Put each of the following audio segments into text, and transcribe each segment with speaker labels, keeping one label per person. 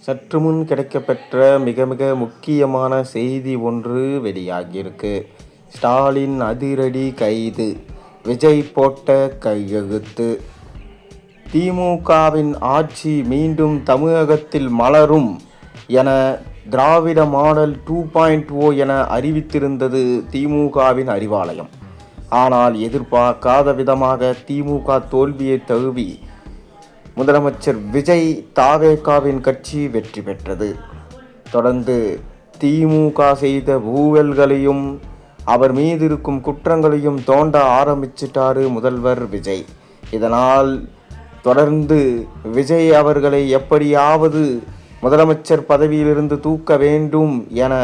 Speaker 1: சற்று முன் கிடைக்கப்பெற்ற மிக மிக முக்கியமான செய்தி ஒன்று வெளியாகியிருக்கு. ஸ்டாலின் அதிரடி கைது, விஜய் போட்ட கையெழுத்து. திமுகவின் ஆட்சி மீண்டும் தமிழகத்தில் மலரும் என திராவிட மாடல் 2.0 என அறிவித்திருந்தது திமுகவின் அறிவாலயம். ஆனால் எதிர்பார்க்காத விதமாக திமுக தோல்வியை தழுவி முதலமைச்சர் விஜய் தாவேகாவின் கட்சி வெற்றி பெற்றது. தொடர்ந்து திமுக செய்த ஊழல்களையும் அவர் மீது இருக்கும் குற்றங்களையும் தோண்ட ஆரம்பிச்சிட்டாரு முதல்வர் விஜய். இதனால் தொடர்ந்து விஜய் அவர்களை எப்படியாவது முதலமைச்சர் பதவியிலிருந்து தூக்க வேண்டும் என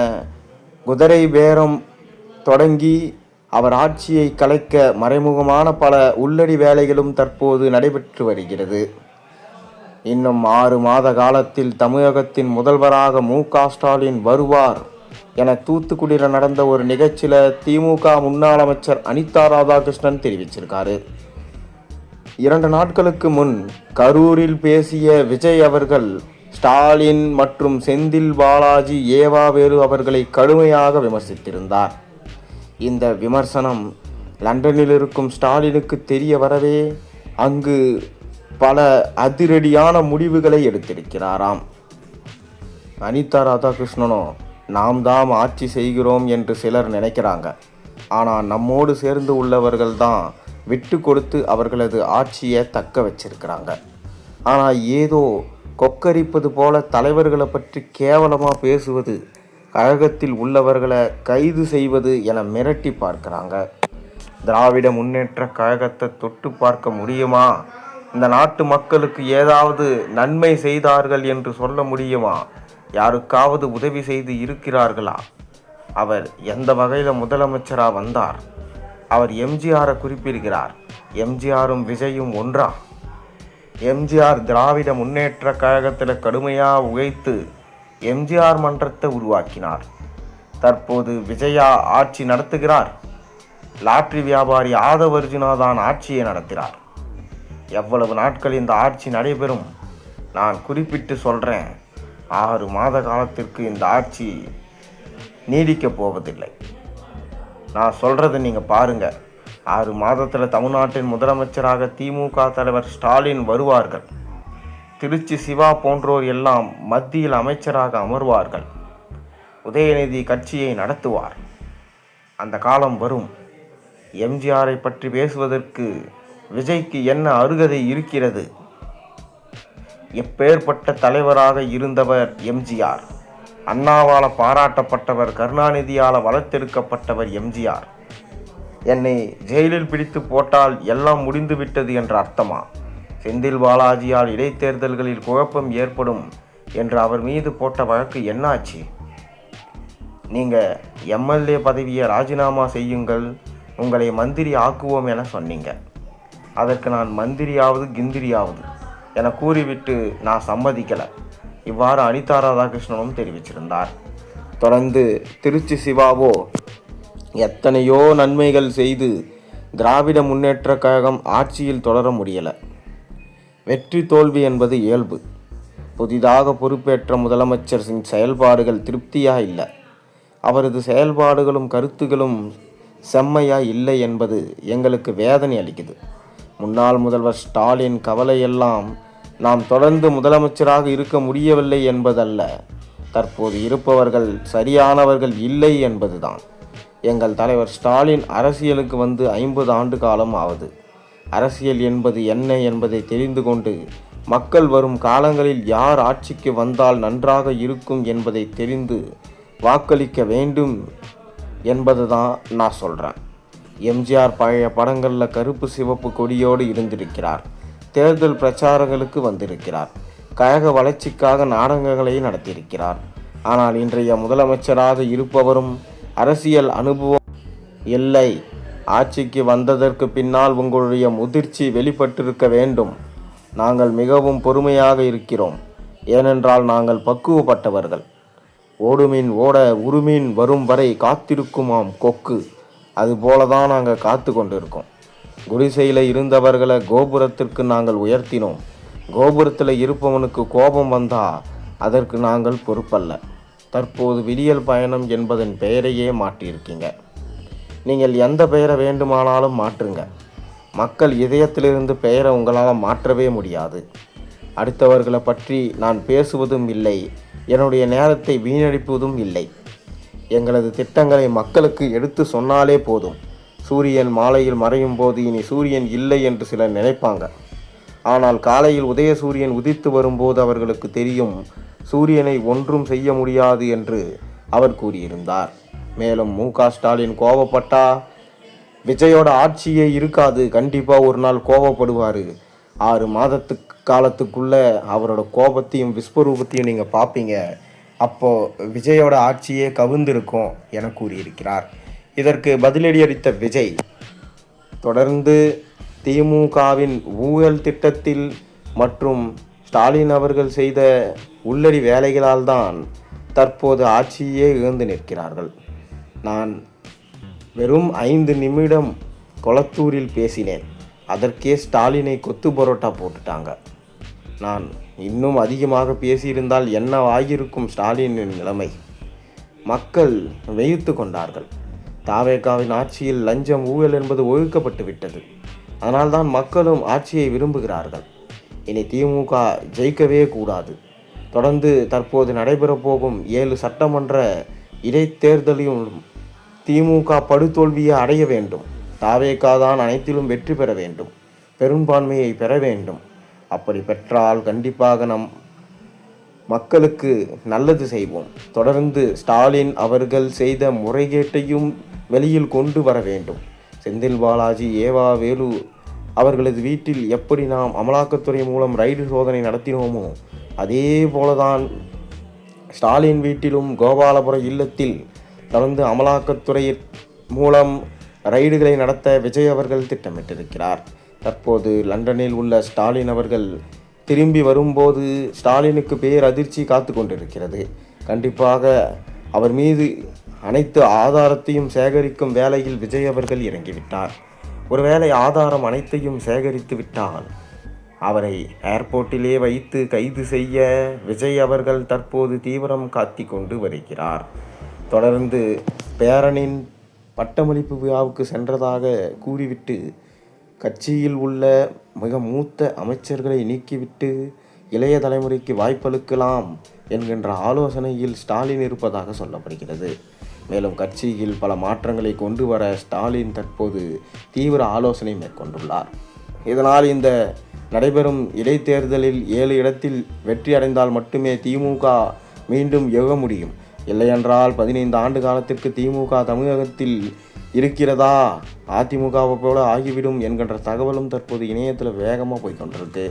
Speaker 1: குதிரை பேரம் தொடங்கி அவர் ஆட்சியை கலைக்க மறைமுகமான பல உள்ளடி வேலைகளும் தற்போது நடைபெற்று வருகிறது. இன்னும் 6 மாத காலத்தில் தமிழகத்தின் முதல்வராக மு.க. ஸ்டாலின் வருவார் என தூத்துக்குடியில் நடந்த ஒரு நிகழ்ச்சியில் திமுக முன்னாள் அமைச்சர் அனிதா ராதாகிருஷ்ணன் தெரிவிச்சிருக்காரு. 2 நாட்களுக்கு முன் கரூரில் பேசிய விஜய் அவர்கள் ஸ்டாலின் மற்றும் செந்தில் பாலாஜி, ஏவாவேலு அவர்களை கடுமையாக விமர்சித்திருந்தார். இந்த விமர்சனம் லண்டனில் இருக்கும் ஸ்டாலினுக்கு தெரிய வரவே அங்கு பல அதிரடியான முடிவுகளை எடுத்திருக்கிறாராம். அனிதா ராதாகிருஷ்ணனோ நாம் தாம் ஆட்சி செய்கிறோம் என்று சிலர் நினைக்கிறாங்க. ஆனால் நம்மோடு சேர்ந்து உள்ளவர்கள் தான் விட்டு கொடுத்து அவர்களது ஆட்சியை தக்க வச்சிருக்கிறாங்க. ஆனால் ஏதோ கொக்கரிப்பது போல தலைவர்களை பற்றி கேவலமாக பேசுவது, கழகத்தில் உள்ளவர்களை கைது செய்வது என மிரட்டி பார்க்குறாங்க. திராவிட முன்னேற்ற கழகத்தை தொட்டு பார்க்க முடியுமா? இந்த நாட்டு மக்களுக்கு ஏதாவது நன்மை செய்தார்கள் என்று சொல்ல முடியுமா? யாருக்காவது உதவி செய்து இருக்கிறார்களா? அவர் எந்த வகையில் முதலமைச்சராக வந்தார்? அவர் எம்ஜிஆரை குறிப்பிடுகிறார். எம்ஜிஆரும் விஜயும் ஒன்றா? எம்ஜிஆர் திராவிட முன்னேற்ற கழகத்தில் கடுமையாக உழைத்து எம்ஜிஆர் மன்றத்தை உருவாக்கினார். தற்போது விஜயா ஆட்சி நடத்துகிறார். லாட்டரி வியாபாரி ஆதவ் அர்ஜுனா தான் ஆட்சியை நடத்துகிறார். எவ்வளவு நாட்கள் இந்த ஆட்சி நடைபெறும்? நான் குறிப்பிட்டு சொல்கிறேன், 6 மாத காலத்திற்கு இந்த ஆட்சி நீடிக்கப் போவதில்லை. நான் சொல்கிறத நீங்கள் பாருங்கள். 6 மாதத்தில் தமிழ்நாட்டின் முதலமைச்சராக திமுக தலைவர் ஸ்டாலின் வருவார்கள். திருச்சி சிவா போன்றோர் எல்லாம் மத்தியில் அமைச்சராக அமர்வார்கள். உதயநிதி கட்சியை நடத்துவார். அந்த காலம் வரும். எம்ஜிஆரை பற்றி பேசுவதற்கு விஜய்க்கு என்ன அருகதை இருக்கிறது? எப்பேற்பட்ட தலைவராக இருந்தவர் எம்ஜிஆர். அண்ணாவால் பாராட்டப்பட்டவர், கருணாநிதியால் வளர்த்தெடுக்கப்பட்டவர் எம்ஜிஆர். என்னை ஜெயிலில் பிடித்து போட்டால் எல்லாம் முடிந்துவிட்டது என்ற அர்த்தமா? செந்தில் பாலாஜியால் இடைத்தேர்தல்களில் குழப்பம் ஏற்படும் என்று அவர் மீது போட்ட வழக்கு என்னாச்சு? நீங்கள் எம்எல்ஏ பதவியை ராஜினாமா செய்யுங்கள், உங்களை மந்திரி ஆக்குவோம் என சொன்னீங்க. அதற்கு நான் மந்திரியாவது கிந்திரியாவது என கூறிவிட்டு நான் சம்மதிக்கலை. இவ்வாறு அனிதா ராதாகிருஷ்ணனும் தெரிவிச்சிருந்தார். தொடர்ந்து திருச்சி சிவாவோ எத்தனையோ நன்மைகள் செய்து திராவிட முன்னேற்ற கழகம் ஆட்சியில் தொடர முடியலை. வெற்றி தோல்வி என்பது இயல்பு. புதிதாக பொறுப்பேற்ற முதலமைச்சரின் செயல்பாடுகள் திருப்தியாக இல்லை. அவரது செயல்பாடுகளும் கருத்துகளும் செம்மையாக இல்லை என்பது எங்களுக்கு வேதனை அளிக்குது. முன்னாள் முதல்வர் ஸ்டாலின் கவலையெல்லாம் நாம் தொடர்ந்து முதலமைச்சராக இருக்க முடியவில்லை என்பதல்ல, தற்போது இருப்பவர்கள் சரியானவர்கள் இல்லை என்பதுதான். எங்கள் தலைவர் ஸ்டாலின் அரசியலுக்கு வந்து 50 ஆண்டு காலம் ஆவது. அரசியல் என்பது என்ன என்பதை தெரிந்து கொண்டு மக்கள் வரும் காலங்களில் யார் ஆட்சிக்கு வந்தால் நன்றாக இருக்கும் என்பதை தெரிந்து வாக்களிக்க வேண்டும் என்பது தான் நான் சொல்கிறேன். எம்ஜிஆர் பழைய படங்களில் கருப்பு சிவப்பு கொடியோடு இருந்திருக்கிறார். தேர்தல் பிரச்சாரங்களுக்கு வந்திருக்கிறார். கழக வளர்ச்சிக்காக நாடகங்களை நடத்தியிருக்கிறார். ஆனால் இன்றைய முதலமைச்சராக இருப்பவரும் அரசியல் அனுபவம் இல்லை. ஆட்சிக்கு வந்ததற்கு பின்னால் உங்களுடைய முதிர்ச்சி வெளிப்பட்டிருக்க வேண்டும். நாங்கள் மிகவும் பொறுமையாக இருக்கிறோம். ஏனென்றால் நாங்கள் பக்குவப்பட்டவர்கள். ஓடுமீன் ஓட உருமீன் வரும் வரை காத்திருக்குமாம் கொக்கு. அதுபோல தான் நாங்கள் காத்து கொண்டிருக்கோம். குடிசையில் இருந்தவர்களை கோபுரத்திற்கு நாங்கள் உயர்த்தினோம். கோபுரத்தில் இருப்பவனுக்கு கோபம் வந்தால் அதற்கு நாங்கள் பொறுப்பல்ல. தற்போது விடியல் பயணம் என்பதன் பெயரையே மாற்றியிருக்கீங்க. நீங்கள் எந்த பெயரை வேண்டுமானாலும் மாற்றுங்க. மக்கள் இதயத்திலிருந்து பெயரை உங்களால் மாற்றவே முடியாது. அடுத்தவர்களை பற்றி நான் பேசுவதும் இல்லை, என்னுடைய நேரத்தை வீணடிப்பதும் இல்லை. எங்களது திட்டங்களை மக்களுக்கு எடுத்து சொன்னாலே போதும். சூரியன் மாலையில் மறையும் போது இனி சூரியன் இல்லை என்று சிலர் நினைப்பாங்க. ஆனால் காலையில் உதயசூரியன் உதித்து வரும்போது அவர்களுக்கு தெரியும் சூரியனை ஒன்றும் செய்ய முடியாது என்று அவர் கூறியிருந்தார். மேலும் மு.க.ஸ்டாலின் கோபப்பட்டா விஜயோட ஆட்சியே இருக்காது, கண்டிப்பாக ஒரு நாள் கோபப்படுவார். 6 மாதத்துக்கு காலத்துக்குள்ள அவரோட கோபத்தையும் விஸ்வரூபத்தையும் நீங்கள் பார்ப்பீங்க. அப்போது விஜயோட ஆட்சியே கவிழ்ந்திருக்கும் என கூறியிருக்கிறார். இதற்கு பதிலடி அளித்த விஜய் தொடர்ந்து திமுகவின் ஊழல் திட்டத்தில் மற்றும் ஸ்டாலின் அவர்கள் செய்த உள்ளடி வேலைகளால் தான் தற்போது ஆட்சியே இழந்து நிற்கிறார்கள். நான் வெறும் 5 நிமிடம் கொளத்தூரில் பேசினேன், அதற்கே ஸ்டாலினை கொத்து பரோட்டா போட்டுட்டாங்க. நான் இன்னும் அதிகமாக பேசியிருந்தால் என்ன ஆகியிருக்கும் ஸ்டாலினின் நிலைமை? மக்கள் வெயித்து கொண்டார்கள். தாவேகாவின் ஆட்சியில் லஞ்சம் ஊழல் என்பது ஒழிக்கப்பட்டு விட்டது. அதனால்தான் மக்களும் ஆட்சியை விரும்புகிறார்கள். இனி திமுக ஜெயிக்கவே கூடாது. தொடர்ந்து தற்போது நடைபெறப்போகும் 7 சட்டமன்ற இடைத்தேர்தலையும் திமுக படுதோல்வியை அடைய வேண்டும். தாவேகா தான் அனைத்திலும் வெற்றி பெற வேண்டும், பெரும்பான்மையை பெற வேண்டும். அப்படி பெற்றால் கண்டிப்பாக நம் மக்களுக்கு நல்லது செய்வோம். தொடர்ந்து ஸ்டாலின் அவர்கள் செய்த முறைகேட்டையும் வெளியில் கொண்டு வர வேண்டும். செந்தில் பாலாஜி, ஏவா வேலு அவர்களது வீட்டில் எப்படி நாம் அமலாக்கத்துறை மூலம் ரைடு சோதனை நடத்தினோமோ அதே போலதான் ஸ்டாலின் வீட்டிலும் கோபாலபுரம் இல்லத்தில் தொடர்ந்து அமலாக்கத்துறை மூலம் ரைடுகளை நடத்த விஜய் அவர்கள் திட்டமிட்டிருக்கிறார். தற்போது லண்டனில் உள்ள ஸ்டாலின் அவர்கள் திரும்பி வரும்போது ஸ்டாலினுக்கு பேரதிர்ச்சி காத்து கொண்டிருக்கிறது. கண்டிப்பாக அவர் மீது அனைத்து ஆதாரத்தையும் சேகரிக்கும் வேலையில் விஜய் அவர்கள் இறங்கிவிட்டார். ஒருவேளை ஆதாரம் அனைத்தையும் சேகரித்து விட்டால் அவரை ஏர்போர்ட்டிலே வைத்து கைது செய்ய விஜய் அவர்கள் தற்போது தீவிரம் காத்தி கொண்டு வருகிறார். தொடர்ந்து பேரனின் பட்டமளிப்பு விழாவுக்கு சென்றதாக கூறிவிட்டு கட்சியில் உள்ள மிக மூத்த அமைச்சர்களை நீக்கிவிட்டு இளைய தலைமுறைக்கு வாய்ப்பளிக்கலாம் என்கின்ற ஆலோசனையில் ஸ்டாலின் இருப்பதாக சொல்லப்படுகிறது. மேலும் கட்சியில் பல மாற்றங்களை கொண்டு வர ஸ்டாலின் தற்போது தீவிர ஆலோசனை மேற்கொண்டுள்ளார். இதனால் இந்த நடைபெறும் இடைத்தேர்தலில் 7 இடத்தில் வெற்றி அடைந்தால் மட்டுமே திமுக மீண்டும் எழ முடியும். இல்லையென்றால் 15 ஆண்டு காலத்திற்கு திமுக தமிழகத்தில் இருக்கிறதா, அதிமுகவை போல ஆகிவிடும் என்கின்ற தகவலும் தற்போது இணையத்தில் வேகமாக போய்கொண்டிருக்கு.